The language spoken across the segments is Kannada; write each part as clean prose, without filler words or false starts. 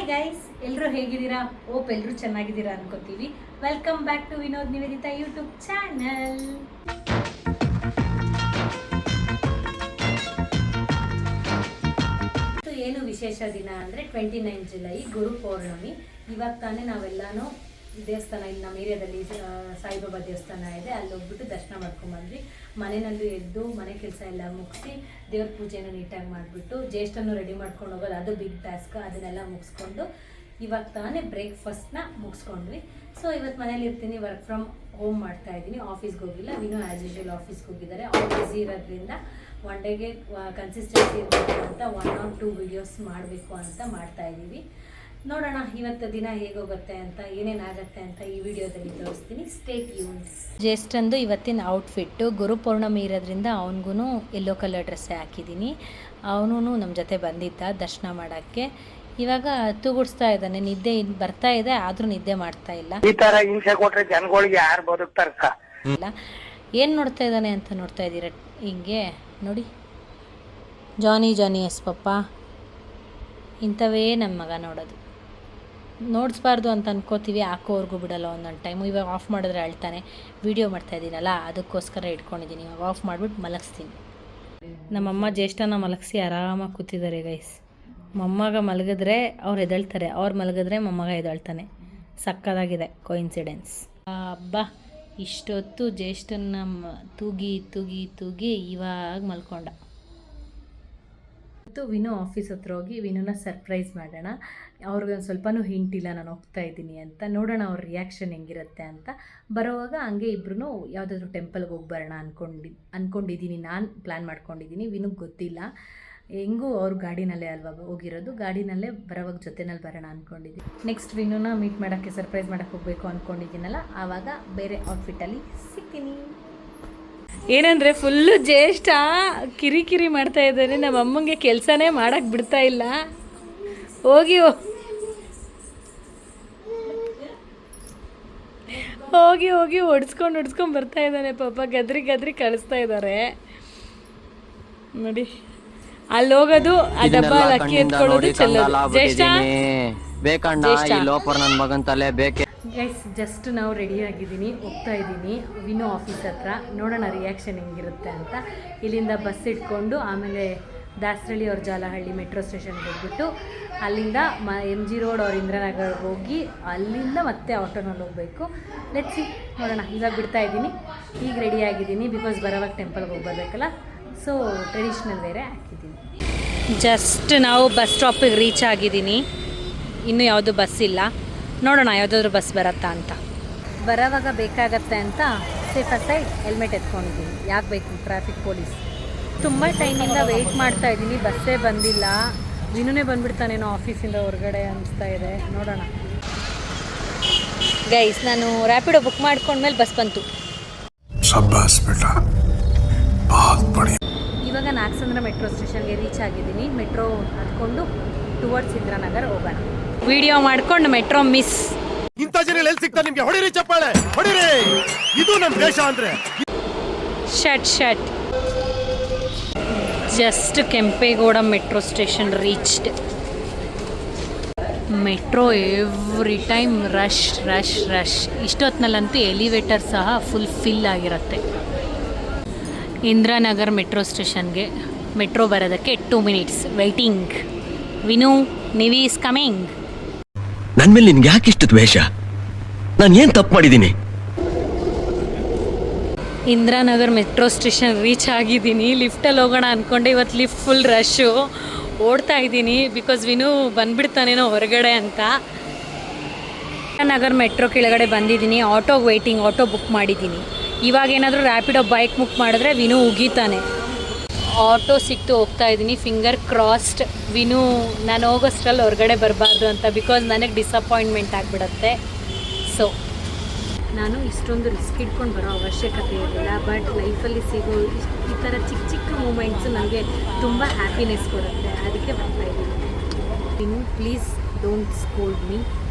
ಗೈಸ್, ಎಲ್ಲರೂ ಹೇಗಿದ್ದೀರಾ? ಹೋಪ್ ಎಲ್ಲರೂ ಚೆನ್ನಾಗಿದ್ದೀರಾ ಅನ್ಕೋತೀವಿ. Welcome back to Vinod Nivedita YouTube channel. ಏನು ವಿಶೇಷ ದಿನ ಅಂದರೆ 29 ಜುಲೈ ಗುರು ಪೌರ್ಣಮಿ. ಇವಾಗ ತಾನೇ ನಾವೆಲ್ಲಾನು ದೇವಸ್ಥಾನ, ಇಲ್ಲಿ ನಮ್ಮ ಏರಿಯಾದಲ್ಲಿ ಸಾಯಿಬಾಬಾ ದೇವಸ್ಥಾನ ಇದೆ, ಅಲ್ಲಿ ಹೋಗ್ಬಿಟ್ಟು ದರ್ಶನ ಮಾಡ್ಕೊಂಡ್ಬಂದ್ವಿ. ಮನೆಯಲ್ಲೂ ಎದ್ದು ಮನೆ ಕೆಲಸ ಎಲ್ಲ ಮುಗಿಸಿ ದೇವ್ರ ಪೂಜೆನೂ ನೀಟಾಗಿ ಮಾಡಿಬಿಟ್ಟು ಜ್ಯೇಷ್ಠನೂ ರೆಡಿ ಮಾಡ್ಕೊಂಡು ಹೋಗೋದು, ಅದು ಬಿಗ್ ಟಾಸ್ಕ್. ಅದನ್ನೆಲ್ಲ ಮುಗಿಸ್ಕೊಂಡು ಇವಾಗ ತಾನೇ ಬ್ರೇಕ್ಫಾಸ್ಟ್ನ ಮುಗಿಸ್ಕೊಂಡ್ವಿ. ಸೊ ಇವತ್ತು ಮನೇಲಿ ಇರ್ತೀನಿ, ವರ್ಕ್ ಫ್ರಮ್ ಹೋಮ್ ಮಾಡ್ತಾ ಇದ್ದೀನಿ, ಆಫೀಸ್ಗೆ ಹೋಗಿಲ್ಲ. ವಿನೋ ಆ್ಯಸ್ ಯೂಶುವಲ್ ಆಫೀಸ್ಗೆ ಹೋಗಿದ್ದಾರೆ. ಅವ್ರು ಬ್ಯುಸಿ ಇರೋದ್ರಿಂದ ಒನ್ ಡೇಗೆ ಕನ್ಸಿಸ್ಟೆನ್ಸಿ ಇರಬೇಕು ಅಂತ 1 or 2 ವಿಡಿಯೋಸ್ ಮಾಡಬೇಕು ಅಂತ ಮಾಡ್ತಾ ಇದ್ದೀವಿ. ನೋಡೋಣ ಇವತ್ತು ದಿನ ಹೇಗೋಗುತ್ತೆ ಅಂತ, ಏನೇನಾಗುತ್ತೆ ಅಂತ ಈ ವಿಡಿಯೋದಲ್ಲಿ ತೋರಿಸ್ತೀನಿ. Stay tuned. ಜ್ಯೇಷ್ಠಂದು ಇವತ್ತಿನ ಔಟ್ಫಿಟ್ಟು ಗುರು ಪೌರ್ಣಮಿ ಇರೋದ್ರಿಂದ ಅವನಿಗೂ ಯೆಲ್ಲೋ ಕಲರ್ ಡ್ರೆಸ್ಸೇ ಹಾಕಿದ್ದೀನಿ. ಅವನು ನಮ್ಮ ಜೊತೆ ಬಂದಿದ್ದ ದರ್ಶನ ಮಾಡೋಕ್ಕೆ. ಇವಾಗ ತೂಗುಡಿಸ್ತಾ ಇದ್ದಾನೆ, ನಿದ್ದೆ ಬರ್ತಾ ಇದೆ ಆದ್ರೂ ನಿದ್ದೆ ಮಾಡ್ತಾ ಇಲ್ಲ. ಈ ತರ ಹಿಂಸೆ ಕೊಟ್ರೆ ಜನಗಳಿಗೆ ಯಾರು ಬದುಕ್ತಾರಕ್ಕ? ಇಲ್ಲ, ಏನು ನೋಡ್ತಾ ಇದ್ದಾನೆ ಅಂತ ನೋಡ್ತಾ ಇದ್ದೀರ? ಹಿಂಗೆ ನೋಡಿ, ಜಾನಿ ಜಾನಿ ಎಸ್ ಪಪ್ಪ, ಇಂಥವೇ ನಮ್ಮ ಮಗ ನೋಡೋದು. ನೋಡಿಸ್ಬಾರ್ದು ಅಂತ ಅನ್ಕೋತೀವಿ, ಹಾಕೋವರೆಗೂ ಬಿಡಲ್ಲ ಒಂದೊಂದು ಟೈಮು. ಇವಾಗ ಆಫ್ ಮಾಡಿದ್ರೆ ಅಳ್ತಾನೆ. ವೀಡಿಯೋ ಮಾಡ್ತಾಯಿದ್ದೀನಲ್ಲ ಅದಕ್ಕೋಸ್ಕರ ಇಟ್ಕೊಂಡಿದ್ದೀನಿ. ಇವಾಗ ಆಫ್ ಮಾಡಿಬಿಟ್ಟು ಮಲಗಿಸ್ತೀನಿ. ನಮ್ಮಮ್ಮ ಜ್ಯೇಷ್ಠನ ಮಲಗಿಸಿ ಆರಾಮಾಗಿ ಕೂತಿದ್ದಾರೆ ಗೈಸ್. ಮೊಮ್ಮಗ ಮಲಗಿದ್ರೆ ಅವ್ರು ಎದ್ದೇಳ್ತಾರೆ, ಅವ್ರು ಮಲಗಿದ್ರೆ ಮೊಮ್ಮಗ ಎದ್ದೇಳ್ತಾನೆ. ಸಕ್ಕದಾಗಿದೆ ಕೋಇನ್ಸಿಡೆನ್ಸ್. ಹಬ್ಬ, ಇಷ್ಟೊತ್ತು ಜ್ಯೇಷ್ಠನ ತೂಗಿ ತೂಗಿ ತೂಗಿ ಇವಾಗ ಮಲ್ಕೊಂಡ. ಮತ್ತು ವಿನು ಆಫೀಸ್ ಹತ್ರ ಹೋಗಿ ವಿನುನ ಸರ್ಪ್ರೈಸ್ ಮಾಡೋಣ. ಅವ್ರಿಗೆ ಒಂದು ಸ್ವಲ್ಪನೂ ಹಿಂಟಿಲ್ಲ ನಾನು ಹೋಗ್ತಾ ಇದ್ದೀನಿ ಅಂತ. ನೋಡೋಣ ಅವ್ರ ರಿಯಾಕ್ಷನ್ ಹೆಂಗಿರುತ್ತೆ ಅಂತ. ಬರೋವಾಗ ಹಂಗೆ ಇಬ್ಬರೂ ಯಾವುದಾದ್ರೂ ಟೆಂಪಲ್ಗೆ ಹೋಗಿ ಬರೋಣ ಅಂದ್ಕೊಂಡಿದ್ದೀನಿ. ನಾನು ಪ್ಲ್ಯಾನ್ ಮಾಡ್ಕೊಂಡಿದ್ದೀನಿ. ವಿನುಗೆ ಗೊತ್ತಿಲ್ಲ. ಹೆಂಗೂ ಅವ್ರು ಗಾಡಿನಲ್ಲೇ ಅಲ್ವಾ ಹೋಗಿರೋದು, ಗಾಡಿನಲ್ಲೇ ಬರೋವಾಗ ಜೊತೆನಲ್ಲಿ ಬರೋಣ ಅಂದ್ಕೊಂಡಿದ್ದೀನಿ. ನೆಕ್ಸ್ಟ್ ವಿನುನ ಮೀಟ್ ಮಾಡೋಕ್ಕೆ, ಸರ್ಪ್ರೈಸ್ ಮಾಡೋಕ್ಕೆ ಹೋಗಬೇಕು ಅಂದ್ಕೊಂಡಿದ್ದೀನಲ್ಲ, ಆವಾಗ ಬೇರೆ ಔಟ್ಫಿಟ್ಟಲ್ಲಿ ಸಿಗ್ತೀನಿ. ಏನಂದರೆ ಫುಲ್ಲು ಜ್ಯೇಷ್ಠ ಕಿರಿಕಿರಿ ಮಾಡ್ತಾ ಇದ್ದಾನೆ. ನಮ್ಮ ಅಮ್ಮಂಗೆ ಕೆಲಸನೇ ಮಾಡೋಕ್ಕೆ ಬಿಡ್ತಾ ಇಲ್ಲ. ಹೋಗಿ ಹೋಗಿ ಹೋಗಿ ಹೊಡ್ಸ್ಕೊಂಡು ಬರ್ತಾ ಇದ್ದಾನೆ ಪಾಪ. ಗದ್ರಿ ಕಳಿಸ್ತಾ ಇದ್ದಾರೆ ನೋಡಿ. ಅಲ್ಲಿ ಹೋಗೋದು, ಆ ಡಬ್ಬ ಅಕ್ಕಿ ಎತ್ಕೊಳ್ಳೋದು ಚೆಲ್ಲೋದು. ಜ್ಯೇಷ್ಠ ಗೈಸ್, ಜಸ್ಟ್ ನಾವು ರೆಡಿ ಆಗಿದ್ದೀನಿ, ಹೋಗ್ತಾ ಇದ್ದೀನಿ ವಿನೋ ಆಫೀಸ್ ಹತ್ರ. ನೋಡೋಣ ರಿಯಾಕ್ಷನ್ ಹೆಂಗಿರುತ್ತೆ ಅಂತ. ಇಲ್ಲಿಂದ ಬಸ್ ಇಟ್ಕೊಂಡು ಆಮೇಲೆ ದಾಸರಳ್ಳಿ ಅವ್ರ ಜಾಲಹಳ್ಳಿ ಮೆಟ್ರೋ ಸ್ಟೇಷನ್ಗೆ ಹೋಗ್ಬಿಟ್ಟು ಅಲ್ಲಿಂದ MG ರೋಡ್ ಅವ್ರ ಇಂದ್ರನಗರ್ಗೆ ಹೋಗಿ ಅಲ್ಲಿಂದ ಮತ್ತೆ ಆಟೋನಲ್ಲಿ ಹೋಗಬೇಕು. ಲೆಟ್ಸಿ, ನೋಡೋಣ. ಇವಾಗ ಬಿಡ್ತಾ ಇದ್ದೀನಿ. ಈಗ ರೆಡಿ ಆಗಿದ್ದೀನಿ, ಬಿಕಾಸ್ ಬರೋವಾಗ ಟೆಂಪಲ್ಗೆ ಹೋಗಿ ಬರಬೇಕಲ್ಲ. ಸೊ ಟ್ರೆಡಿಷ್ನಲ್ ವೇರೆ ಹಾಕಿದ್ದೀನಿ. ಜಸ್ಟ್ ನಾವು ಬಸ್ ಸ್ಟಾಪಿಗೆ ರೀಚ್ ಆಗಿದ್ದೀನಿ. ಇನ್ನೂ ಯಾವುದೂ ಬಸ್ ಇಲ್ಲ. ನೋಡೋಣ ಯಾವುದಾದ್ರೂ ಬಸ್ ಬರುತ್ತಾ ಅಂತ. ಬರೋವಾಗ ಬೇಕಾಗತ್ತೆ ಅಂತ ಸೇಫರ್ ಸೈಡ್ ಹೆಲ್ಮೆಟ್ ಎತ್ಕೊಂಡಿದ್ದೀನಿ. ಯಾಕೆ ಬೇಕು? Traffic police. ತುಂಬ ಟೈಮಿಂದ ವೆಯ್ಟ್ ಮಾಡ್ತಾ ಇದ್ದೀನಿ, ಬಸ್ಸೇ ಬಂದಿಲ್ಲ. ವಿನುನೇ ಬಂದುಬಿಡ್ತಾನೇನೋ ಆಫೀಸಿಂದ ಹೊರಗಡೆ ಅನಿಸ್ತಾ ಇದೆ. ನೋಡೋಣ ಗೈಸ್, ನಾನು ರ್ಯಾಪಿಡೋ ಬುಕ್ ಮಾಡ್ಕೊಂಡ್ಮೇಲೆ ಬಸ್ ಬಂತು. ಇವಾಗ ನಾಗಸಂದ್ರ ಮೆಟ್ರೋ ಸ್ಟೇಷನ್ಗೆ ರೀಚ್ ಆಗಿದ್ದೀನಿ. ಮೆಟ್ರೋ ಹತ್ಕೊಂಡು ಟುವರ್ಡ್ಸ್ ಇಂದ್ರನಗರ್ ಹೋಗೋಣ. ವಿಡಿಯೋ ಮಾಡ್ಕೊಂಡು ಮೆಟ್ರೋ ಮಿಸ್. ಇಂಥ ಜನ ಎಲ್ಲಿ ಸಿಗ್ತಾರೆ ನಿಮಗೆ? ಹೊಡಿರಿ ಚಪ್ಪಾಳೆ, ಹೊಡಿರಿ. ಇದು ನಮ್ಮ ದೇಶ ಅಂದ್ರೆ. Shut just Kempegowda metro station reached. Metro every time rush. ಇಷ್ಟೊತ್ತಿನಲ್ಲಂತೂ ಎಲಿವೇಟರ್ ಸಹ ಫುಲ್ ಫಿಲ್ ಆಗಿರುತ್ತೆ. ಇಂದ್ರನಗರ್ ಮೆಟ್ರೋ ಸ್ಟೇಷನ್ಗೆ ಮೆಟ್ರೋ ಬರೋದಕ್ಕೆ 2 minutes ವೆಯ್ಟಿಂಗ್. Vinu, Nivi is coming. ನನ್ನ ಮೇಲೆ ನಿನ್ಗೆ ಯಾಕೆ ಇಷ್ಟು ದ್ವೇಷ? ನಾನು ಏನು ತಪ್ಪು ಮಾಡಿದ್ದೀನಿ? ಇಂದ್ರನಗರ್ ಮೆಟ್ರೋ ಸ್ಟೇಷನ್ ರೀಚ್ ಆಗಿದ್ದೀನಿ. ಲಿಫ್ಟಲ್ಲಿ ಹೋಗೋಣ ಅಂದ್ಕೊಂಡೆ, ಇವತ್ತು ಲಿಫ್ಟ್ ಫುಲ್ ರಶ್ಶು. ಓಡ್ತಾ ಇದ್ದೀನಿ ಬಿಕಾಸ್ ವಿನು ಬಂದುಬಿಡ್ತಾನೇನೋ ಹೊರಗಡೆ ಅಂತ. ಇಂದ್ರನಗರ್ ಮೆಟ್ರೋ ಕೆಳಗಡೆ ಬಂದಿದ್ದೀನಿ. ಆಟೋಗೆ ವೆಯ್ಟಿಂಗ್, ಆಟೋ ಬುಕ್ ಮಾಡಿದ್ದೀನಿ. ಇವಾಗ ಏನಾದರೂ ರ್ಯಾಪಿಡೋ ಬೈಕ್ ಬುಕ್ ಮಾಡಿದ್ರೆ ವಿನು ಉಗೀತಾನೆ. ಆಟೋ ಸಿಕ್ತು, ಹೋಗ್ತಾ ಇದ್ದೀನಿ. ಫಿಂಗರ್ ಕ್ರಾಸ್ಡ್ ವಿನು ನಾನು ಹೋಗೋಷ್ಟರಲ್ಲಿ ಹೊರಗಡೆ ಬರಬಾರ್ದು ಅಂತ, ಬಿಕಾಸ್ ನನಗೆ ಡಿಸಪಾಯಿಂಟ್ಮೆಂಟ್ ಆಗಿಬಿಡತ್ತೆ. ಸೊ ನಾನು ಇಷ್ಟೊಂದು ರಿಸ್ಕ್ ಇಟ್ಕೊಂಡು ಬರೋ ಅವಶ್ಯಕತೆ ಇರಲಿಲ್ಲ. ಬಟ್ ಲೈಫಲ್ಲಿ ಸಿಗೋ ಈ ಥರ ಚಿಕ್ಕ ಮೂಮೆಂಟ್ಸು ನನಗೆ ತುಂಬ ಹ್ಯಾಪಿನೆಸ್ ಕೊಡುತ್ತೆ. ಅದಕ್ಕೆ ಬರ್ತಾ ಇದ್ದೀನಿ. Vinu, please don't scold me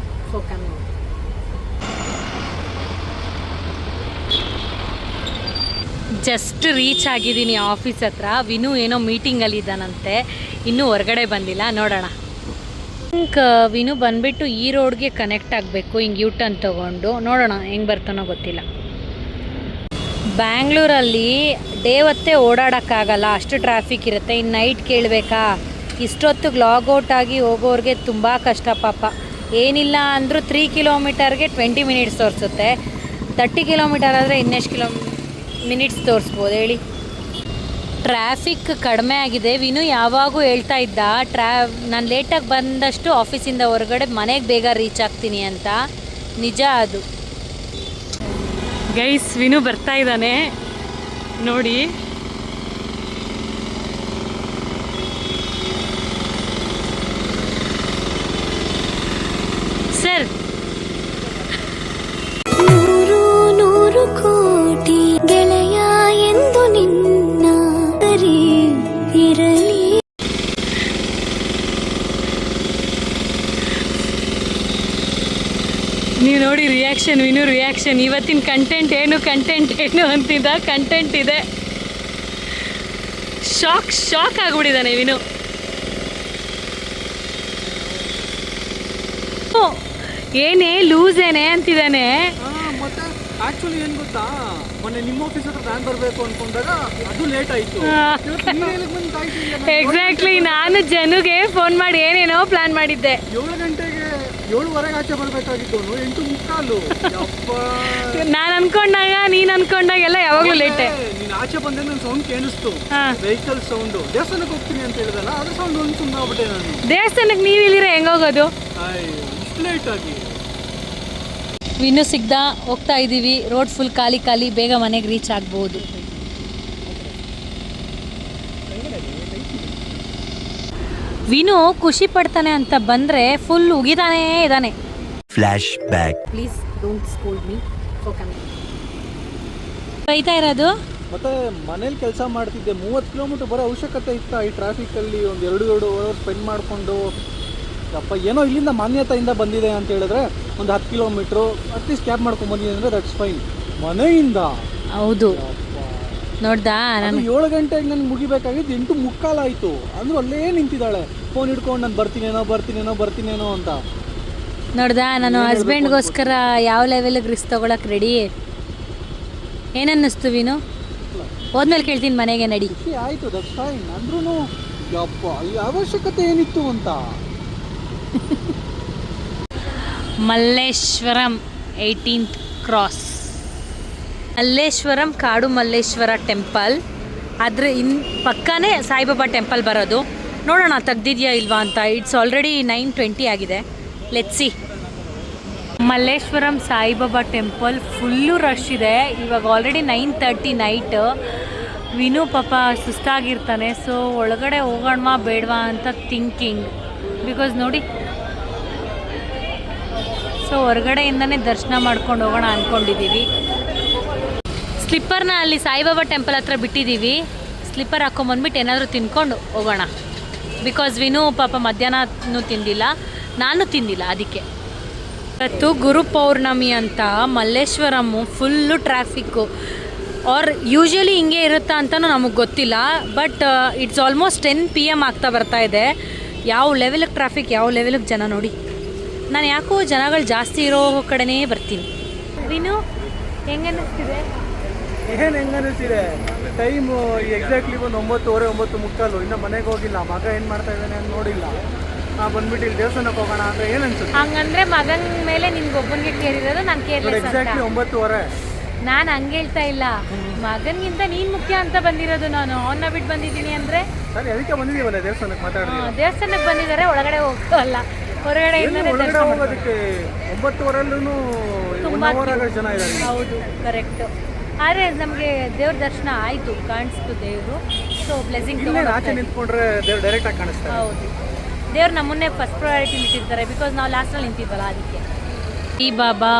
for coming. Just reach ಆಗಿದ್ದೀನಿ ಆಫೀಸ್ ಹತ್ರ. ವಿನು ಏನೋ ಮೀಟಿಂಗಲ್ಲಿ ಇದ್ದಾನಂತೆ, ಇನ್ನೂ ಹೊರಗಡೆ ಬಂದಿಲ್ಲ. ನೋಡೋಣ. ವಿನು ಬಂದ್ಬಿಟ್ಟು ಈ ರೋಡ್ಗೆ ಕನೆಕ್ಟ್ ಆಗಬೇಕು, ಹಿಂಗೆ ಯೂ ಟರ್ನ್ ತೊಗೊಂಡು ನೋಡೋಣ ಹೆಂಗೆ ಬರ್ತಾನೋ ಗೊತ್ತಿಲ್ಲ. ಬ್ಯಾಂಗ್ಳೂರಲ್ಲಿ ಡೇ ಹೊತ್ತೇ ಓಡಾಡೋಕ್ಕಾಗಲ್ಲ, ಅಷ್ಟು ಟ್ರಾಫಿಕ್ ಇರುತ್ತೆ. ಇನ್ನು ನೈಟ್ ಕೇಳಬೇಕಾ, ಇಷ್ಟೊತ್ತಿಗೆ ಲಾಗೌಟ್ ಆಗಿ ಹೋಗೋರಿಗೆ ತುಂಬ ಕಷ್ಟ ಪಾಪ. ಏನಿಲ್ಲ ಅಂದರೂ 3 ಕಿಲೋಮೀಟರ್ಗೆ 20 ಮಿನಿಟ್ಸ್ ತೋರಿಸುತ್ತೆ. 30 ಕಿಲೋಮೀಟರ್ ಆದರೆ ಇನ್ನೆಷ್ಟು ಮಿನಿಟ್ಸ್ ತೋರಿಸ್ಬೋದು ಹೇಳಿ. ಟ್ರಾಫಿಕ್ ಕಡಿಮೆ ಆಗಿದೆ. ವಿನು ಯಾವಾಗೂ ಹೇಳ್ತಾ ಇದ್ದ ನಾನು ಲೇಟಾಗಿ ಬಂದಷ್ಟು ಆಫೀಸಿಂದ ಹೊರಗಡೆ ಮನೆಗೆ ಬೇಗ ರೀಚ್ ಆಗ್ತೀನಿ ಅಂತ. ನಿಜ ಅದು. ಗೈಸ್, ವಿನು ಬರ್ತಾ ಇದ್ದಾನೆ ನೋಡಿ. ಸರ್, 100 ಕೋಟಿ ಗೆಳೆಯ ಎಂದು ನಿನ್ನ ಸರಿ ಇರಲಿ. ನೀವು ನೋಡಿ ರಿಯಾಕ್ಷನ್, ವಿನು ರಿಯಾಕ್ಷನ್. ಇವತ್ತಿನ ಕಂಟೆಂಟ್ ಏನು ಅಂತಿದ್ದ. ಕಂಟೆಂಟ್ ಇದೆ. ಶಾಕ್ ಆಗ್ಬಿಟ್ಟಿದ್ದಾನೆ ವಿನು. ಏನೇ ಲೂಸ್ ಏನೇ ಅಂತಿದ್ದಾನೆ. ಮತ್ತೆ ಆಕ್ಚುಲಿ ಏನ್ ಗೊತ್ತಾ, ಮೊನ್ನೆ ನಿಮ್ಮ ಆಫೀಸ್ ಹತ್ರ ನಾನು ಬರಬೇಕು ಅನ್ಕೊಂಡಾಗ ಅದು ಲೇಟ್ ಆಯ್ತು. ಎಕ್ಸಾಕ್ಟ್ಲಿ, ನಾನು ಜನಗೆ ಫೋನ್ ಮಾಡಿ ಏನೇನೋ ಪ್ಲಾನ್ ಮಾಡಿದ್ದೆ. 7 ಗಂಟೆಗೆ 7:15 ಆಚೆ ಬರ್ಬೇಕಾಗಿದ್ದವನು 8:45. ನಾನು ಅನ್ಕೊಂಡಾಗ ನೀನ್ ಅನ್ಕೊಂಡಾಗೆಲ್ಲ ಯಾವಾಗ್ಲೂ ಲೇಟೆ. ನೀನ್ ಆಚೆ ಬಂದ್ರೆ ನನ್ನ ಸೌಂಡ್ ಕೇಳಿಸ್ತು, ವೆಹಿಕಲ್ ಸೌಂಡ್. ದೇವಸ್ಥಾನಕ್ಕೆ ಹೋಗ್ತೀನಿ ಅಂತ ಹೇಳಿದಲ್ಲ, ಅದ್ರ ಸೌಂಡ್ ಒಂದು ಸುಮ್ಮನೆ ಆಗ್ಬಿಟ್ಟೆ ನಾನು. ದೇವಸ್ಥಾನಕ್ಕೆ ನೀವು ಇಲ್ಲಿರ ಹೆಂಗೋಗೋದು? ಇಷ್ಟು ಲೇಟ್ ಆಗಿ. ವಿನು ಸಿಗ್ದ, ಹೋಗ್ತಾ ಇದ್ದೀವಿ. ರೋಡ್ ಫುಲ್ ಖಾಲಿ, ಬೇಗ ಮನೆಗೆ ರೀಚ್ ಆಗ್ಬೋದು. ವಿನು ಖುಷಿ ಪಡ್ತಾನೆ ಅಂತ ಬಂದರೆ ಫುಲ್ ಉಗಿತಾನೇ ಇದ್ದಾನೆ. Flash back. Please don't scold me for coming. ಬೈತಾ ಇರೋದು. ಮತ್ತೆ ಮನೇಲಿ ಕೆಲಸ ಮಾಡ್ತಿದ್ದೆ, 30 ಕಿಲೋಮೀಟರ್ ಬರೋ ಅವಶ್ಯಕತೆ ಇತ್ತ ಈ ಟ್ರಾಫಿಕಲ್ಲಿ? ಒಂದು 2 ಅವರ್ ಸ್ಪೆಂಡ್ ಮಾಡಿಕೊಂಡು ಅಪ್ಪ ಏನೋ ಇಲ್ಲಿಂದ ಮಾನ್ಯತೆಯಿಂದ ಬಂದಿದೆ ಅಂತ ಹೇಳಿದ್ರೆ ಒಂದು 10 ಕಿಲೋಮೀಟ್ರು ಅಟ್ಲೀಸ್ಟ್ ಕ್ಯಾಬ್ ಮಾಡ್ಕೊಂಡು ಬಂದಿದೆ ಅಂದರೆ ದಟ್ಸ್ ಫೈನ್. ಮನೆಯಿಂದ ಹೌದು ನೋಡ್ದಾ, ನಾನು 7 ಗಂಟೆಗೆ ನನಗೆ ಮುಗಿಬೇಕಾಗಿದ್ದು 8:45 ಆಯಿತು. ಅಂದರೂ ಅಲ್ಲೇ ನಿಂತಿದ್ದಾಳೆ ಫೋನ್ ಹಿಡ್ಕೊಂಡು, ನಾನು ಬರ್ತೀನೇನೋ ಅಂತ. ನೋಡ್ದಾ, ನಾನು ಹಸ್ಬೆಂಡ್ಗೋಸ್ಕರ ಯಾವ ಲೆವೆಲ್ಗೆ ರಿಸ್ಕ್ ತೊಗೊಳಕ್ಕೆ ರೆಡಿ. ಏನನ್ನಿಸ್ತು ವಿನು? ಹೋದ್ಮೇಲೆ ಕೇಳ್ತೀನಿ ಮನೆಗೆ ನಡಿ. ಖುಷಿ ಆಯಿತು, ದಟ್ಸ್ ಫೈನ್. ಅಂದ್ರೂ ಯಪ್ಪ ಈ ಅವಶ್ಯಕತೆ ಏನಿತ್ತು ಅಂತ. Malleshwaram 18th cross. ಮಲ್ಲೇಶ್ವರಂ ಕಾಡು ಮಲ್ಲೇಶ್ವರ ಟೆಂಪಲ್. ಅದ್ರ ಪಕ್ಕನೇ ಸಾಯಿಬಾಬಾ ಟೆಂಪಲ್ ಬರೋದು. ನೋಡೋಣ ತೆಗ್ದಿದ್ಯಾ ಇಲ್ವಾ ಅಂತ. ಇಟ್ಸ್ ಆಲ್ರೆಡಿ 9:20 ಆಗಿದೆ. Let's see. Malleshwaram Saibaba temple full rush ಇದೆ. ಇವಾಗ ಆಲ್ರೆಡಿ 9:30 ನೈಟ್. ವಿನು ಪಾಪ ಸುಸ್ತಾಗಿರ್ತಾನೆ. ಸೊ ಒಳಗಡೆ ಹೋಗೋಣ ಬೇಡವಾ ಅಂತ ಥಿಂಕಿಂಗ್. ಬಿಕಾಸ್ ನೋಡಿ, ಸೊ ಹೊರಗಡೆಯಿಂದನೇ ದರ್ಶನ ಮಾಡ್ಕೊಂಡು ಹೋಗೋಣ ಅಂದ್ಕೊಂಡಿದ್ದೀವಿ. ಸ್ಲಿಪ್ಪರ್ನ ಅಲ್ಲಿ ಸಾಯಿಬಾಬಾ ಟೆಂಪಲ್ ಹತ್ರ ಬಿಟ್ಟಿದ್ದೀವಿ. ಸ್ಲಿಪ್ಪರ್ ಹಾಕ್ಕೊಂಬಂದ್ಬಿಟ್ಟು ಏನಾದರೂ ತಿನ್ಕೊಂಡು ಹೋಗೋಣ. ಬಿಕಾಸ್ ವಿನು ಪಾಪ ಮಧ್ಯಾಹ್ನನೂ ತಿಂದಿಲ್ಲ, ನಾನು ತಿಂದಿಲ್ಲ. ಅದಕ್ಕೆ ಇವತ್ತು ಗುರು ಪೌರ್ಣಮಿ ಅಂತ ಮಲ್ಲೇಶ್ವರಮ್ಮು ಫುಲ್ಲು ಟ್ರಾಫಿಕ್ಕು. ಆರ್ ಯೂಶ್ವಲಿ ಹಿಂಗೆ ಇರುತ್ತಾ ಅಂತಲೂ ನಮಗೆ ಗೊತ್ತಿಲ್ಲ. ಬಟ್ ಇಟ್ಸ್ ಆಲ್ಮೋಸ್ಟ್ 10 PM ಆಗ್ತಾ ಬರ್ತಾ ಇದೆ. ಯಾವ ಲೆವೆಲಿಗೆ ಟ್ರಾಫಿಕ್, ಯಾವ ಲೆವೆಲಿಗೆ ಜನ ನೋಡಿ. ನಾನು ಯಾಕೋ ಜನಗಳು ಜಾಸ್ತಿ ಇರೋ ಕಡೆನೇ ಬರ್ತೀನಿ. ವಿನು ಹೆಂಗನ್ನಿಸ್ತಿದೆ? ಹೆಂಗನ್ನಿಸ್ತಿದೆ? ಟೈಮು ಎಕ್ಸಾಕ್ಟ್ಲಿ ಒಂದು 9:30, 9:45. ಇನ್ನು ಮನೆಗೆ ಹೋಗಿಲ್ಲ. ಮಗ ಏನು ಮಾಡ್ತಾ ಇದ್ದಾನೆ ಅಂತ ನೋಡಿಲ್ಲ. ಬಂದ್ಬಿಟ್ಟು ಇಲ್ಲಿ ದೇವಸ್ಥಾನಕ್ಕೆ ಹೋಗೋಣ ಅಂದರೆ ಏನು ಅನ್ಸುತ್ತೆ? ಹಂಗಂದ್ರೆ ಮಗನ ಮೇಲೆ ನಿನ್ಗೊಬ್ಬನಿಗೆ ಕೇರಿರೋದು, ನಾನು ಕೇರ್ಲೆಸ್ ಅಂತ. ಎಕ್ಸಾಕ್ಟ್ಲಿ 9:30. ನಾನು ಹಂಗೆ ಹೇಳ್ತಾ ಇಲ್ಲ, ಮಗನಿಗಿಂತ ನೀನು ಮುಖ್ಯ ಅಂತ ಬಂದಿರೋದು. ನಾನು ಅವನ್ನ ಬಿಟ್ಟು ಬಂದಿದ್ದೀನಿ ಅಂದರೆ ಸರಿ, ಅದಕ್ಕೆ ಬಂದಿದ್ದೀವಲ್ಲ ದೇವಸ್ಥಾನಕ್ಕೆ ಮಾತಾಡಿದ್ವಿ. ದೇವಸ್ಥಾನಕ್ಕೆ ಬಂದಿದ್ದಾರೆ, ಒಳಗಡೆ ಹೋಗಲ್ಲ. ಹೊರಗಡೆ ಹೋಗೋದಕ್ಕೆ 9:30 ತುಂಬ ಜನ ಇದ್ದಾರೆ. ಹೌದು, ಕರೆಕ್ಟ್. ಆದರೆ ನಮಗೆ ದೇವ್ರ ದರ್ಶನ ಆಯಿತು, ಕಾಣಿಸ್ತು ದೇವರು. ಸೊ ಬ್ಲೆಸ್ಸಿಂಗ್ ಆಚೆ ನಿಂತ್ಕೊಂಡ್ರೆ ದೇವ್ರು ಡೈರೆಕ್ಟ್ ಆಗಿ ಕಾಣಿಸ್ತಾರೆ. ಹೌದು, ದೇವ್ರು ನಮ್ಮನ್ನೇ ಫಸ್ಟ್ ಪ್ರಯಾರಿಟಿ ಇಟ್ಟಿರ್ತಾರೆ. ಬಿಕಾಸ್ ನಾವು ಲಾಸ್ಟಲ್ಲಿ ನಿಂತಿದ್ವಲ್ಲ, ಅದಕ್ಕೆ. ಈ ಬಾಬಾ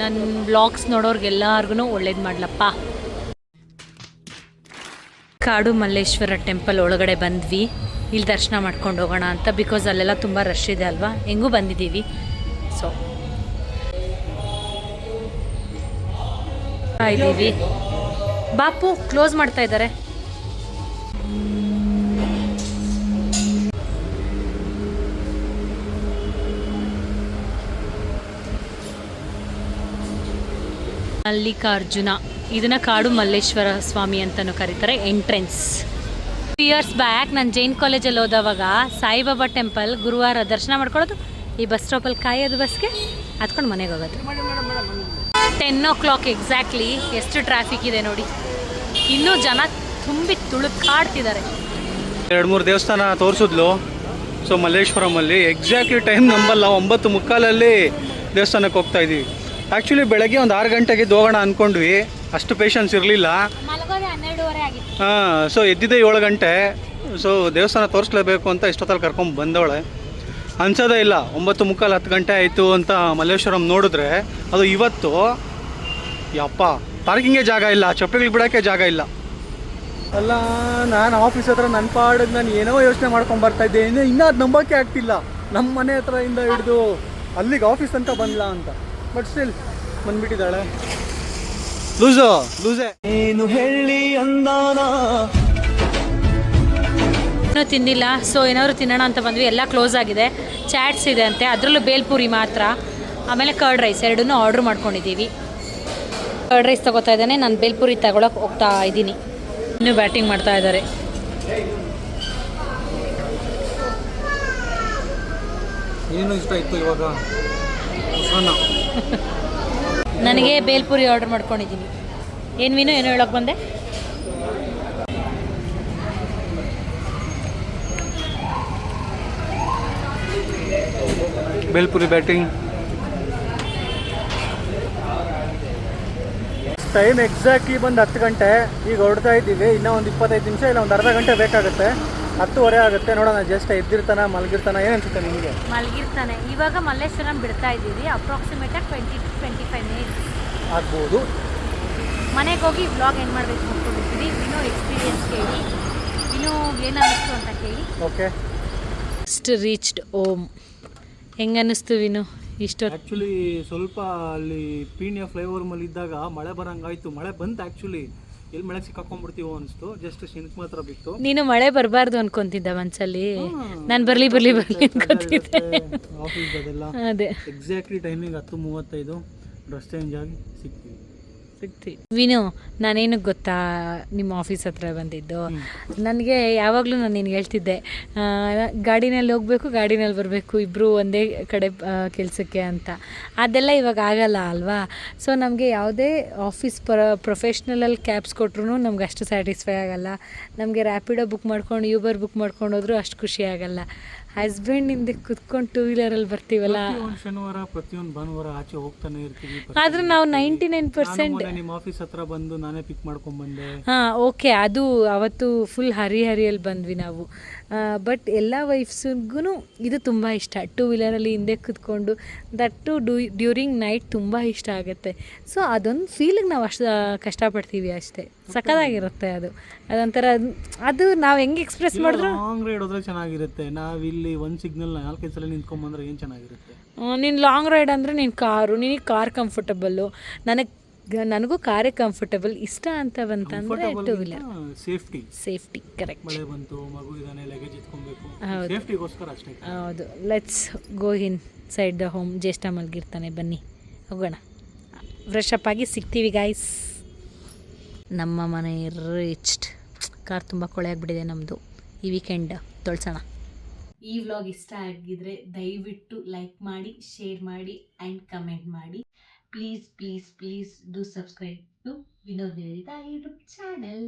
ನನ್ನ ಬ್ಲಾಗ್ಸ್ ನೋಡೋರ್ಗೆಲ್ಲರಿಗೂ ಒಳ್ಳೇದು ಮಾಡ್ಲಪ್ಪ. ಕಾಡು ಮಲ್ಲೇಶ್ವರ ಟೆಂಪಲ್ ಒಳಗಡೆ ಬಂದ್ವಿ. ಇಲ್ಲಿ ದರ್ಶನ ಮಾಡ್ಕೊಂಡು ಹೋಗೋಣ ಅಂತ. ಬಿಕಾಸ್ ಅಲ್ಲೆಲ್ಲ ತುಂಬ ರಶ್ ಇದೆ ಅಲ್ವಾ, ಹೆಂಗೂ ಬಂದಿದ್ದೀವಿ. ಸೊ ಇದ್ದೀವಿ. ಬಾಪು ಕ್ಲೋಸ್ ಮಾಡ್ತಾ ಇದ್ದಾರೆ. ಮಲ್ಲಿಕಾರ್ಜುನ, ಇದನ್ನ ಕಾಡು ಮಲ್ಲೇಶ್ವರ ಸ್ವಾಮಿ ಅಂತಲೂ ಕರೀತಾರೆ. ಎಂಟ್ರೆನ್ಸ್ 2 ಇಯರ್ಸ್ ಬ್ಯಾಕ್ ನಾನು ಜೈನ್ ಕಾಲೇಜಲ್ಲಿ ಹೋದವಾಗ ಸಾಯಿಬಾಬಾ ಟೆಂಪಲ್ ಗುರುವಾರ ದರ್ಶನ ಮಾಡ್ಕೊಳ್ಳೋದು, ಈ ಬಸ್ ಸ್ಟಾಪಲ್ಲಿ ಕಾಯೋದು ಬಸ್ಗೆ, ಹತ್ಕೊಂಡು ಮನೆಗೆ ಹೋಗೋದು. 10 o'clock ಎಕ್ಸಾಕ್ಟ್ಲಿ. ಎಷ್ಟು ಟ್ರಾಫಿಕ್ ಇದೆ ನೋಡಿ, ಇನ್ನೂ ಜನ ತುಂಬಿ ತುಳುಕಾಡ್ತಿದ್ದಾರೆ. 2-3 ದೇವಸ್ಥಾನ ತೋರಿಸಿದ್ಲು. ಸೊ ಮಲ್ಲೇಶ್ವರಮಲ್ಲಿ ಎಕ್ಸಾಕ್ಟ್ಲಿ ಟೈಮ್ ನಂಬಲ್ಲ, 9:45 ದೇವಸ್ಥಾನಕ್ಕೆ ಹೋಗ್ತಾ ಇದ್ದೀವಿ. ಆ್ಯಕ್ಚುಲಿ ಬೆಳಗ್ಗೆ ಒಂದು 6 ಗಂಟೆಗೆ ಹೋಗೋಣ ಅಂದ್ಕೊಂಡ್ವಿ, ಅಷ್ಟು ಪೇಷನ್ಸ್ ಇರಲಿಲ್ಲ. 12:30 ಆಗಿತ್ತು. ಹಾಂ, ಸೊ ಎದ್ದಿದ್ದೆ 7 ಗಂಟೆ. ಸೊ ದೇವಸ್ಥಾನ ತೋರಿಸ್ಲೇಬೇಕು ಅಂತ ಇಷ್ಟೊತ್ತಲ್ಲಿ ಕರ್ಕೊಂಡು ಬಂದವಳೆ. ಅನ್ಸೋದೇ ಇಲ್ಲ 9:45 10 ಗಂಟೆ ಆಯಿತು ಅಂತ ಮಲ್ಲೇಶ್ವರಂ ನೋಡಿದ್ರೆ ಅದು ಇವತ್ತು ಯಪ್ಪ ಪಾರ್ಕಿಂಗೇ ಜಾಗ ಇಲ್ಲ, ಚಪ್ಪಲಿಗಳು ಬಿಡೋಕ್ಕೆ ಜಾಗ ಇಲ್ಲ. ಅಲ್ಲ, ನಾನು ಆಫೀಸ್ ಹತ್ರ ನನ್ನ ಪಾಡಿಗೆ ನಾನು ಏನೋ ಯೋಚನೆ ಮಾಡ್ಕೊಂಡು ಬರ್ತಾ ಇದ್ದೆ, ಇನ್ನೂ ಅದು ನಂಬೋಕ್ಕೆ ಆಗ್ತಿಲ್ಲ. ನಮ್ಮ ಮನೆ ಹತ್ರದಿಂದ ಹಿಡಿದು ಅಲ್ಲಿಗೆ ಆಫೀಸ್ ತನಕ ಬಂದ್ಲಾ ಅಂತ. But still ಬಂದ್ಬಿಟ್ಟಿದ್ದಾಳೆ. ಲೂಸೇ ಏನು ಹೇಳಿ ಅಂದಾನ. ಇನ್ನೂ ತಿಂದಿಲ್ಲ. ಸೊ ಏನಾದ್ರು ತಿನ್ನೋಣ ಅಂತ ಬಂದ್ವಿ, ಎಲ್ಲ ಕ್ಲೋಸ್ ಆಗಿದೆ. ಚಾಟ್ಸ್ ಇದೆ ಅಂತೆ, ಅದರಲ್ಲೂ ಬೇಲ್ಪುರಿ ಮಾತ್ರ, ಆಮೇಲೆ ಕರ್ಡ್ ರೈಸ್ ಎರಡನ್ನೂ ಆರ್ಡ್ರ್ ಮಾಡ್ಕೊಂಡಿದ್ದೀವಿ. ಕರ್ಡ್ ರೈಸ್ ತೊಗೋತಾ ಇದ್ದಾನೆ, ನಾನು ಬೇಲ್ಪುರಿ ತಗೊಳಕ್ಕೆ ಹೋಗ್ತಾ ಇದ್ದೀನಿ. ಇನ್ನೂ ಬ್ಯಾಟಿಂಗ್ ಮಾಡ್ತಾ ಇದ್ದಾರೆ. ಏನು ಇಷ್ಟ ಇತ್ತು ಇವಾಗ? ನನಗೆ ಬೇಲ್ಪುರಿ ಆರ್ಡರ್ ಮಾಡ್ಕೊಂಡಿದ್ದೀನಿ. ಏನು ಮೀನು ಏನೋ ಹೇಳೋಕ್ಕೆ ಬಂದೆ? ಬೇಲ್ಪುರಿ ಬ್ಯಾಟಿಂಗ್ ಟೈಮ್ ಎಕ್ಸಾಕ್ಟ್ಲಿ ಬಂದು 10 ಗಂಟೆ. ಈಗ ಹೊರಡ್ತಾ ಇದ್ದೀವಿ. ಇನ್ನೂ ಒಂದು 25 ನಿಮಿಷ ಇಲ್ಲ ಒಂದು ಅರ್ಧ ಗಂಟೆ ಬೇಕಾಗುತ್ತೆ. 10:15 ಆಗುತ್ತೆ. ನೋಡೋಣ, ಜಸ್ಟ್ ಎದ್ದಿರ್ತಾನ ಮಲಗಿರ್ತಾನ, ಏನು ಅನ್ಸುತ್ತೆ ನಿಮಗೆ? ಮಲಗಿರ್ತಾನೆ. ಇವಾಗ ಮಲ್ಲೇಶ್ವರಂ ಬಿಡ್ತಾ ಇದ್ದೀವಿ. ಅಪ್ರಾಕ್ಸಿಮೇಟಾಗಿ 20-25 ಮಿನಿಟ್ಸ್ ಆಗ್ಬೋದು. ಮನೆಗೆ ಹೋಗಿ ವ್ಲಾಗ್ ಏನು ಮಾಡಬೇಕು ಅಂದ್ಕೊಂಡಿರ್ತೀವಿ. ಇನ್ನೂ ಎಕ್ಸ್ಪೀರಿಯನ್ಸ್ ಕೇಳಿ, ಇನ್ನೂ ಏನು ಅನ್ನಿಸ್ತು ಅಂತ ಕೇಳಿ. Okay, just reached home. ಹೆಂಗೆ ಅನ್ನಿಸ್ತು ವಿನು ಇಷ್ಟೊತ್ತು? ಆ್ಯಕ್ಚುಲಿ ಸ್ವಲ್ಪ ಅಲ್ಲಿ ಪೀಣ್ಯ ಫ್ಲೈಓವರ್ ಮೇಲೆ ಇದ್ದಾಗ ಮಳೆ ಬರೋಂಗಾಯ್ತು. ಮಳೆ ಬಂತು ಆ್ಯಕ್ಚುಲಿ, ಎಲ್ಲಿ ಮಳೆ ಸಿಕ್ಕಾಕೊಂಡ್ಬಿಡ್ತೀವೋ ಅನಿಸ್ತು. ಜಸ್ಟ್ ಶಿನ್ಕ್ ಮಾತ್ರ ಬಿತ್ತು. ನೀನು ಮಳೆ ಬರಬಾರ್ದು ಅನ್ಕೊಂತಿದ್ದ ಮನ್ಸಲ್ಲಿ. ನಾನು ಬರಲಿ ಅನ್ಕೊಂತಿದ್ದೆ. ಆಫೀಸ್ ಅದೆಲ್ಲ ಅದೇ ಎಕ್ಸಾಕ್ಟ್ಲಿ ಟೈಮಿಂಗ್ 10:35 ಡ್ರೆಸ್ ಚೇಂಜ್ ಆಗಿ ಸಿಕ್ತೀವಿ. ವಿನು, ನಾನೇನು ಗೊತ್ತಾ ನಿಮ್ಮ ಆಫೀಸ್ ಹತ್ರ ಬಂದಿದ್ದು, ನನಗೆ ಯಾವಾಗಲೂ ನಾನು ನಿನ್ಗೆ ಹೇಳ್ತಿದ್ದೆ, ಗಾಡಿನಲ್ಲಿ ಹೋಗಬೇಕು, ಗಾಡಿನಲ್ಲಿ ಬರಬೇಕು, ಇಬ್ಬರು ಒಂದೇ ಕಡೆ ಕೆಲಸಕ್ಕೆ ಅಂತ. ಅದೆಲ್ಲ ಇವಾಗ ಆಗಲ್ಲ ಅಲ್ವಾ? ಸೊ ನಮಗೆ ಯಾವುದೇ ಆಫೀಸ್ ಪ್ರೊಫೆಷ್ನಲಲ್ಲಿ ಕ್ಯಾಬ್ಸ್ ಕೊಟ್ರು ನಮ್ಗೆ ಅಷ್ಟು ಸ್ಯಾಟಿಸ್ಫೈ ಆಗಲ್ಲ. ನಮಗೆ ರ್ಯಾಪಿಡೋ ಬುಕ್ ಮಾಡ್ಕೊಂಡು ಯೂಬರ್ ಬುಕ್ ಮಾಡ್ಕೊಂಡು ಹೋದ್ರೂ ಅಷ್ಟು ಖುಷಿ ಆಗಲ್ಲ. ಹಸ್ಬೆಂಡಿಂದ ಕುತ್ಕೊಂಡು 2 ವೀಲರಲ್ಲಿ ಬರ್ತೀವಲ್ಲ, ಶನಿವಾರ ಪ್ರತಿಯೊಂದು ಭಾನುವಾರ ಆಚೆ ಹೋಗ್ತಾನೆ ಇರ್ತೀವಿ. ಆದ್ರೆ ನಾವು 99% ನಿಮ್ಮ ಆಫೀಸ್ ಹತ್ರ ಬಂದು ನಾನೇ ಪಿಕ್ ಮಾಡ್ಕೊಂಡು ಬಂದೆ. ಹಾಂ, ಓಕೆ, ಅದು ಅವತ್ತು ಫುಲ್ ಹರಿಯಲ್ಲಿ ಬಂದ್ವಿ ನಾವು. ಬಟ್ ಎಲ್ಲ ವೈಫ್ಸ್ಗೂ ಇದು ತುಂಬ ಇಷ್ಟ, 2 ವೀಲರಲ್ಲಿ ಹಿಂದೆ ಕುತ್ಕೊಂಡು, ದಟ್ಟು ಡ್ಯೂರಿಂಗ್ ನೈಟ್ ತುಂಬ ಇಷ್ಟ ಆಗುತ್ತೆ. ಸೊ ಅದೊಂದು ಫೀಲಿಗೆ ನಾವು ಅಷ್ಟು ಕಷ್ಟಪಡ್ತೀವಿ ಅಷ್ಟೇ. ಸಖತ್ತಾಗಿರುತ್ತೆ ಅದು. ಅದೊಂಥರ ಅದು ನಾವು ಹೆಂಗೆ ಎಕ್ಸ್ಪ್ರೆಸ್ ಮಾಡಿದ್ರು. ಲಾಂಗ್ ರೈಡ್ ಹೋದ್ರೆ ಚೆನ್ನಾಗಿರುತ್ತೆ. ನಾವಿಲ್ಲಿ ಒಂದು ಸಿಗ್ನಲ್ 4-5 ಸಲ ನಿಂತ್ಕೊಂಡ್ಬಂದ್ರೆ ಏನು ಚೆನ್ನಾಗಿರುತ್ತೆ. ನೀನು ಲಾಂಗ್ ರೈಡ್ ಅಂದರೆ ನೀನು ಕಾರು, ನಿನಗೆ ಕಾರ್ ಕಂಫರ್ಟಬಲ್ಲು, ನನಗೂ ಕಾರೇ ಕಂಫರ್ಟಬಲ್. ಇಷ್ಟ ಅಂತ ಬಂತಂದರೆ 2 ವೀಲರ್ ಸೇಫ್ಟಿ ಕರೆಕ್ಟ್. ಮಳೆ ಬಂತು, ಮಗು ಇದಾನೆ, ಲಗೇಜ್ ಎತ್ಕೊಬೇಕು, ಹೌದು, ಸೇಫ್ಟಿಗೋಸ್ಕರ ಅಷ್ಟೇ. ಹೌದು. Let's go in side the home. ಜ್ಯೇಷ್ಠ ಮಲಗಿರ್ತಾನೆ, ಬನ್ನಿ ಹೋಗೋಣ. ಫ್ರೆಶ್ ಅಪ್ ಆಗಿ ಸಿಗ್ತೀವಿ ಗಾಯ್ಸ್. ನಮ್ಮ ಮನೆ ರೀಚ್ಡ್. ಕಾರ್ ತುಂಬ ಕೊಳೆ ಆಗಿಬಿಟ್ಟಿದೆ ನಮ್ಮದು. ಈ ವೀಕೆಂಡ್ ತೊಳ್ಸೋಣ. ಈ ವ್ಲಾಗ್ ಇಷ್ಟ ಆಗಿದ್ರೆ ದಯವಿಟ್ಟು ಲೈಕ್ ಮಾಡಿ, ಶೇರ್ ಮಾಡಿ ಆ್ಯಂಡ್ ಕಮೆಂಟ್ ಮಾಡಿ. Please do subscribe to Vinod Nivedita YouTube channel.